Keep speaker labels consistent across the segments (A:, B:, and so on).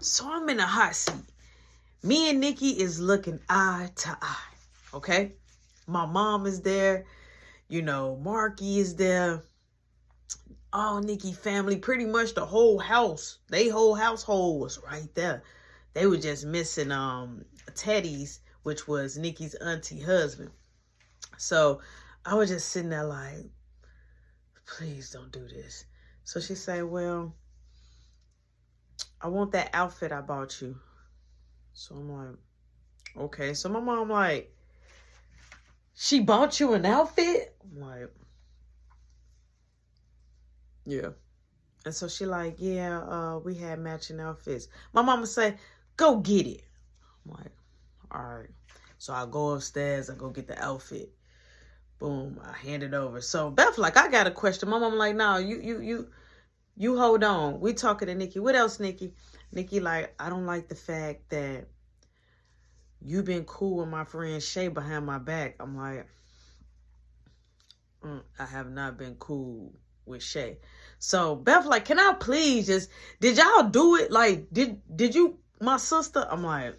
A: So I'm in a hot seat. Me and Nikki is looking eye to eye. Okay? My mom is there. You know, Marky is there. All Nikki family, pretty much the whole house. They whole household was right there. They were just missing Teddy's, which was Nikki's auntie husband. So I was just sitting there like, please don't do this. So she said, well, I want that outfit I bought you. So I'm like, okay. So my mom like, she bought you an outfit? I'm like, yeah. And so she like, yeah, we had matching outfits. My mama say, go get it. I'm like, all right. So I go upstairs, I go get the outfit. Boom, I hand it over. So Beth like, I got a question. My mama like, no, you hold on. We talking to Nikki. What else, Nikki? Nikki like, I don't like the fact that you been cool with my friend Shay behind my back. I'm like, I have not been cool with Shay. So Beth like, can I please just, did y'all do it? Like, did you, my sister? I'm like,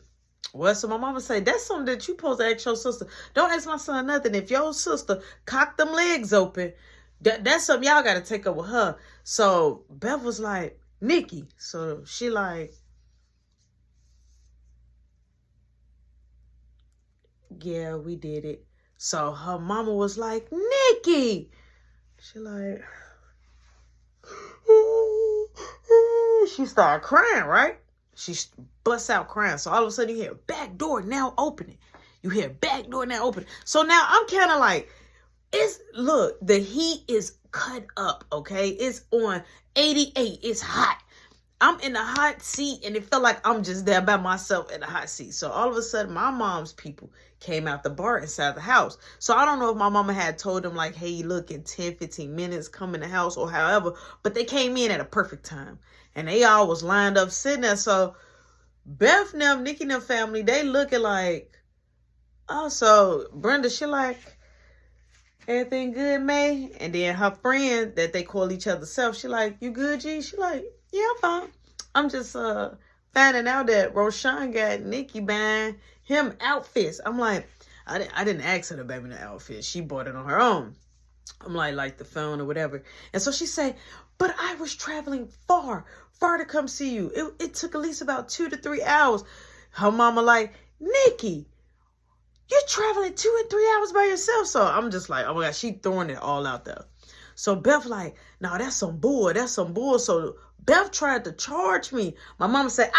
A: well, so my mama say, that's something that you supposed to ask your sister. Don't ask my son nothing. If your sister cock them legs open, that's something y'all got to take up with her. So Beth was like, Nikki. So she like, yeah, we did it. So her mama was like, Nikki. She like, she started crying, right? She busts out crying. So all of a sudden you hear back door now opening. You hear back door now opening. So now I'm kind of like, look, the heat is cut up, okay? It's on 88. It's hot. I'm in a hot seat and it felt like I'm just there by myself in a hot seat. So all of a sudden my mom's people came out the bar inside the house. So I don't know if my mama had told them like, hey, look, in 10, 15 minutes, come in the house or however. But they came in at a perfect time. And they all was lined up sitting there. So Beth and them, Nikki and them family, they looking like, oh, so Brenda, she like, everything good, May? And then her friend that they call each other self, she like, you good, G? She like, yeah, I'm fine. I'm just finding out that Roshan got Nikki buying him outfits. I'm like, I didn't ask her to buy me the outfit. She bought it on her own. I'm like the phone or whatever. And so she said, but I was traveling far to come see you. It took at least about 2 to 3 hours. Her mama like, Nikki, you're traveling 2 and 3 hours by yourself. So I'm just like, oh my God, she throwing it all out there. So Beth like, no, that's some bull. That's some bull. So Beth tried to charge me. My mama said,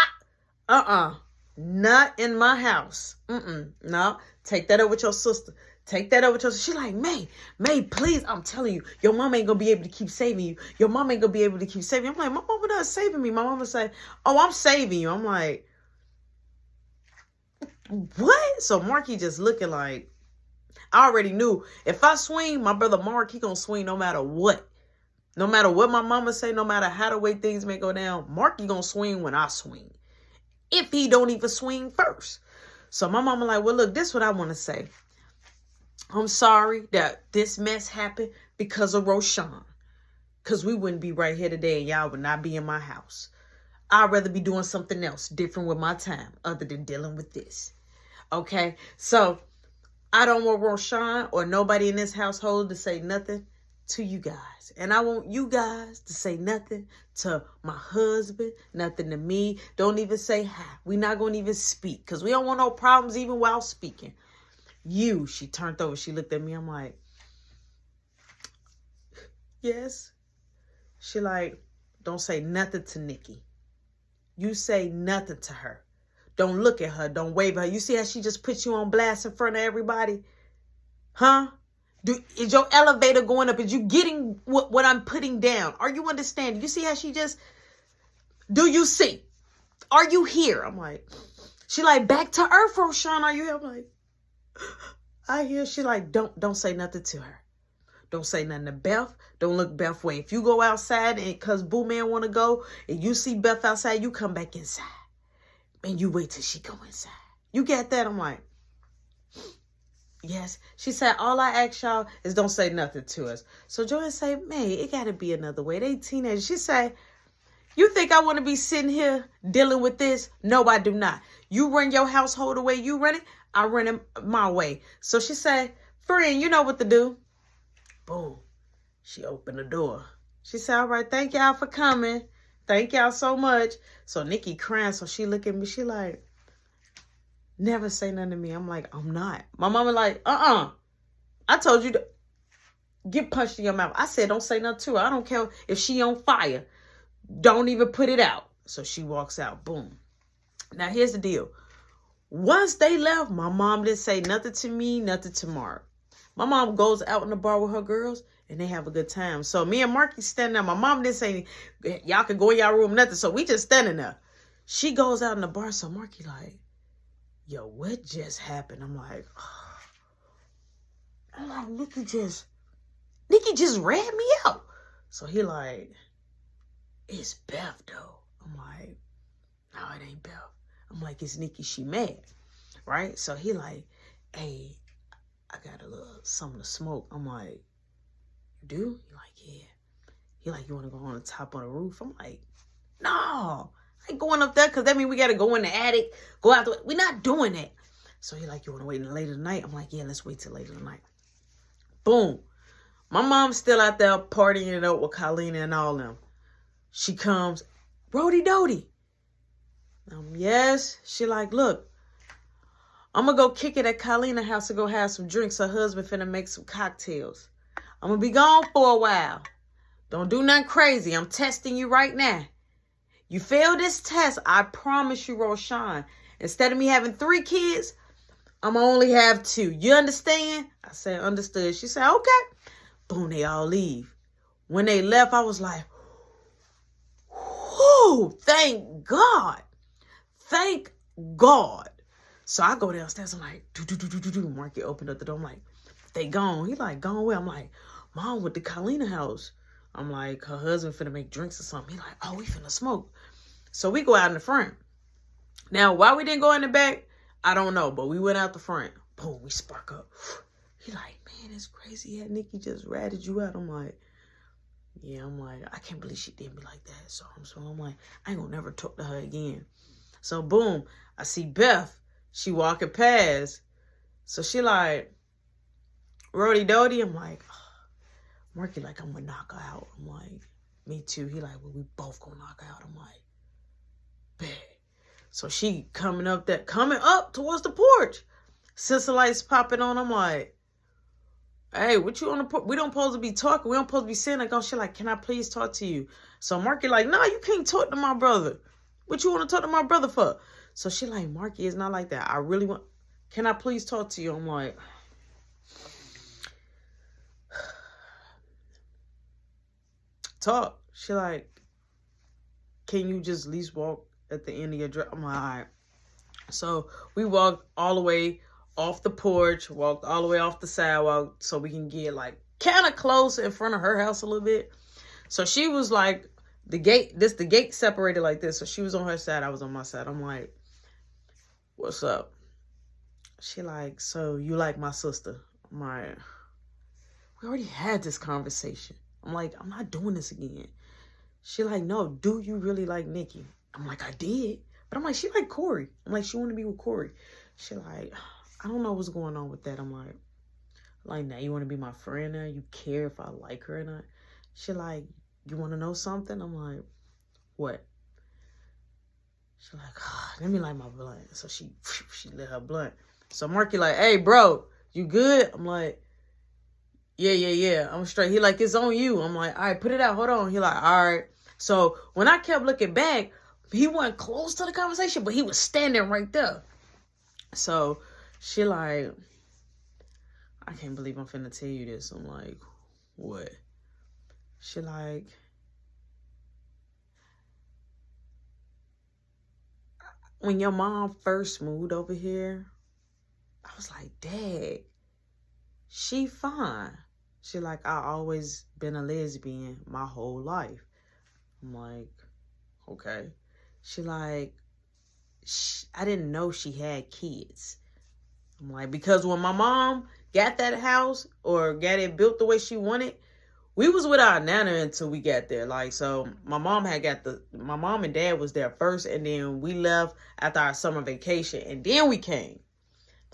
A: not in my house. No, take that up with your sister. Take that up with your sister. She like, May, please, I'm telling you, your mama ain't gonna be able to keep saving you. Your mama ain't gonna be able to keep saving you. I'm like, my mama not saving me. My mama say, oh, I'm saving you. I'm like, what? So Marky just looking like, I already knew if I swing, my brother Mark, he gonna swing no matter what. No matter what my mama say, no matter how the way things may go down, Marky gonna swing when I swing. If he don't even swing first. So my mama like, well, look, this is what I want to say. I'm sorry that this mess happened because of Roshan. Because we wouldn't be right here today and y'all would not be in my house. I'd rather be doing something else different with my time other than dealing with this. Okay? So I don't want Roshan or nobody in this household to say nothing to you guys. And I want you guys to say nothing to my husband, nothing to me. Don't even say hi. We're not going to even speak because we don't want no problems even while speaking. She turned over. She looked at me. I'm like, yes. She like, don't say nothing to Nikki. You say nothing to her. Don't look at her. Don't wave at her. You see how she just put you on blast in front of everybody? Huh? Is your elevator going up? Is you getting what I'm putting down? Are you understanding? You see how she just, do you see? Are you here? I'm like, she like, back to earth, Roshan. Are you here? I'm like, I hear. She like, don't say nothing to her. Don't say nothing to Beth. Don't look Beth way. If you go outside and because Boo Man want to go and you see Beth outside, you come back inside. And you wait till she go inside. You get that? I'm like, yes. She said, all I ask y'all is don't say nothing to us. So Joanne say, man, it got to be another way. They teenagers. She say, You think I want to be sitting here dealing with this? No, I do not. You run your household the way you run it. I run it my way. So she said, friend, you know what to do. Boom. She opened the door. She said, all right, thank y'all for coming. Thank y'all so much. So Nikki crying. So she look at me. She like, never say nothing to me. I'm like, I'm not. My mama like, I told you to get punched in your mouth. I said, don't say nothing to her. I don't care if she on fire. Don't even put it out. So she walks out. Boom. Now, here's the deal. Once they left, my mom didn't say nothing to me, nothing to Mark. My mom goes out in the bar with her girls, and they have a good time. So me and Marky standing there. My mom didn't say, y'all can go in y'all room, nothing. So we just standing there. She goes out in the bar. So Marky like, yo, what just happened? I'm like, Nikki just ran me out. So he like, it's Beth though. I'm like, no, it ain't Beth. I'm like, it's Nikki. She mad, right? So he like, hey, I got a little something to smoke. I'm like, you do? He like, yeah. He like, you want to go on the top of the roof? I'm like, no, I ain't going up there because that means we got to go in the attic, go out the way. We're not doing that. So he like, you want to wait until later tonight? I'm like, yeah, let's wait till later tonight. Boom. My mom's still out there partying it up with Colleen and all them. She comes, Rody Doty. Yes. She like, look, I'm going to go kick it at Colleen's house to go have some drinks. Her husband finna make some cocktails. I'm going to be gone for a while. Don't do nothing crazy. I'm testing you right now. You fail this test, I promise you, Roshan, instead of me having 3 kids, I'm going to only have 2. You understand? I said, understood. She said, okay. Boom, they all leave. When they left, I was like, whoo, thank God. Thank God. So I go downstairs. I'm like, do. Marky opened up the door. I'm like, they gone. He like, gone where? I'm like, Mom with the Colleen house. I'm like, her husband finna make drinks or something. He like, oh, we finna smoke. So we go out in the front. Now, why we didn't go in the back, I don't know. But we went out the front. Boom, we spark up. He like, man, it's crazy. Yeah, Nikki just ratted you out. I'm like, yeah, I can't believe she did me like that. So I'm like, I ain't gonna never talk to her again. So boom, I see Beth. She walking past. So she like, Rody Doty. I'm like, Marky like, I'm gonna knock her out. I'm like, me too. He like, well, we both gonna knock her out. I'm like, bet. So she coming up towards the porch. Sister lights popping on. I'm like, hey, what you on the porch? We don't supposed to be talking. We don't supposed to be sitting like, oh, she like, can I please talk to you? So Marky like, no, you can't talk to my brother. What you want to talk to my brother for? So she like, Marky, it's not like that. I really want, can I please talk to you? I'm like, talk. She like, can you just at least walk at the end of your dress? I'm like, all right. So we walked all the way off the porch, walked all the way off the sidewalk so we can get like kind of close in front of her house a little bit. So she was like, the gate separated like this. So she was on her side, I was on my side. I'm like, what's up? She like, so you like my sister? I'm like, we already had this conversation. I'm like, I'm not doing this again. She like, no, do you really like Nikki? I'm like, I did. But I'm like, she like Corey. I'm like, she want to be with Corey. She like, I don't know what's going on with that. I'm like, now you want to be my friend now? You care if I like her or not? She like, you want to know something? I'm like, what? She like, let me light my blunt. So she lit her blunt. So Marky like, hey, bro, you good? I'm like, yeah, I'm straight. He like, it's on you. I'm like, all right, put it out. Hold on. He like, all right. So when I kept looking back, he wasn't close to the conversation, but he was standing right there. So she like, I can't believe I'm finna tell you this. I'm like, what? She like, when your mom first moved over here, I was like, Dad, she fine. She like, I always been a lesbian my whole life. I'm like, okay. She like, I didn't know she had kids. I'm like, because when my mom got that house or got it built the way she wanted, we was with our nana until we got there. Like, so my mom and dad was there first, and then we left after our summer vacation, and then we came.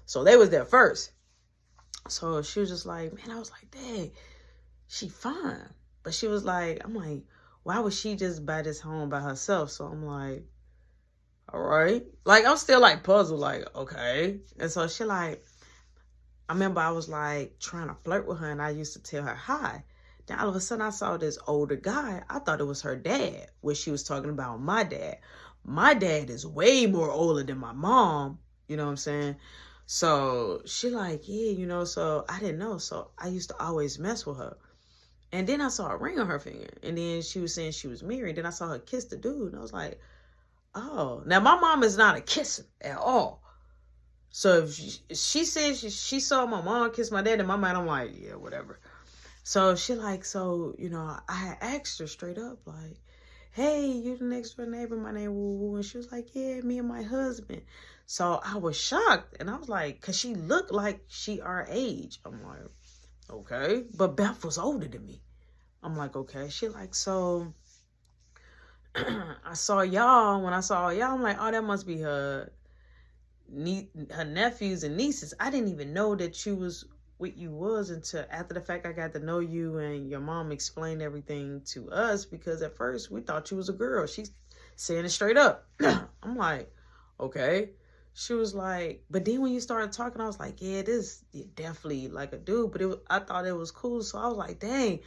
A: So they was there first. So she was just like, man, I was like, Dad, she fine. But she was like, I'm like, why would she just buy this home by herself? So I'm like, all right. Like, I'm still like puzzled, like, okay. And so she like, I remember I was like trying to flirt with her, and I used to tell her hi. Then all of a sudden I saw this older guy. I thought it was her dad, which she was talking about my dad. My dad is way more older than my mom. You know what I'm saying? So she like, yeah, you know, so I didn't know. So I used to always mess with her. And then I saw a ring on her finger. And then she was saying she was married. Then I saw her kiss the dude. And I was like, oh. Now, my mom is not a kisser at all. So if she said she saw my mom kiss my dad, in my mind, I'm like, yeah, whatever. So she like, so, you know, I had asked her straight up, like, hey, you the next door neighbor, my name Woo Woo. And she was like, yeah, me and my husband. So I was shocked. And I was like, because she looked like she our age. I'm like, okay. But Beth was older than me. I'm like, okay. She like, so I saw y'all. When I saw y'all, I'm like, oh, that must be her nephews and nieces. I didn't even know that you was what you was until after the fact I got to know you and your mom explained everything to us, because at first we thought you was a girl. She's saying it straight up. I'm like, okay. She was like, but then when you started talking, I was like, yeah, this is definitely like a dude, but I thought it was cool. So I was like, dang,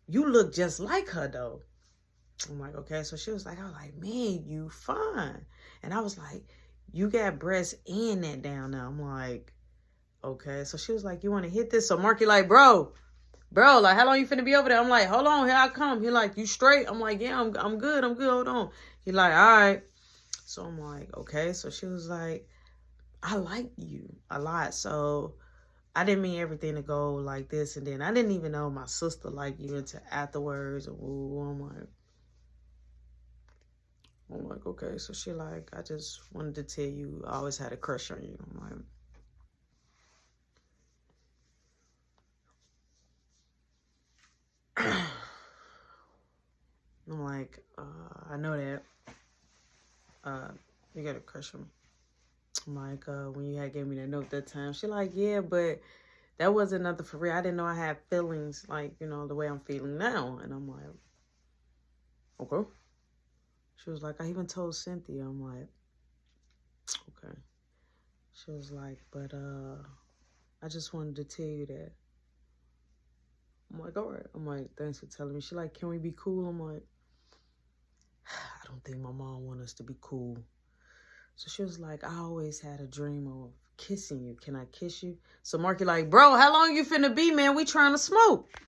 A: you look just like her though. I'm like, okay. So she was like, I was like, man, you fine. And I was like, you got breasts and that down now. I'm like, okay. So she was like, you want to hit this? So Marky like, bro, like, how long you finna be over there? I'm like, hold on, here I come. He like, you straight? I'm like, yeah, I'm good, hold on. He like, all right. So I'm like, okay. So she was like, I like you a lot. So I didn't mean everything to go like this. And then I didn't even know my sister liked you until afterwards. And I'm like, okay. So she like, I just wanted to tell you I always had a crush on you. I'm like, I know that. You got a crush on me. I'm like, when you had gave me that note that time, she like, yeah, but that wasn't nothing for real. I didn't know I had feelings like, you know, the way I'm feeling now. And I'm like, okay. She was like, I even told Cynthia. I'm like, okay. She was like, but I just wanted to tell you that. I'm like, all right. I'm like, thanks for telling me. She like, can we be cool? I'm like, I don't think my mom wants us to be cool. So she was like, I always had a dream of kissing you. Can I kiss you? So Marky like, bro, how long you finna be, man? We trying to smoke.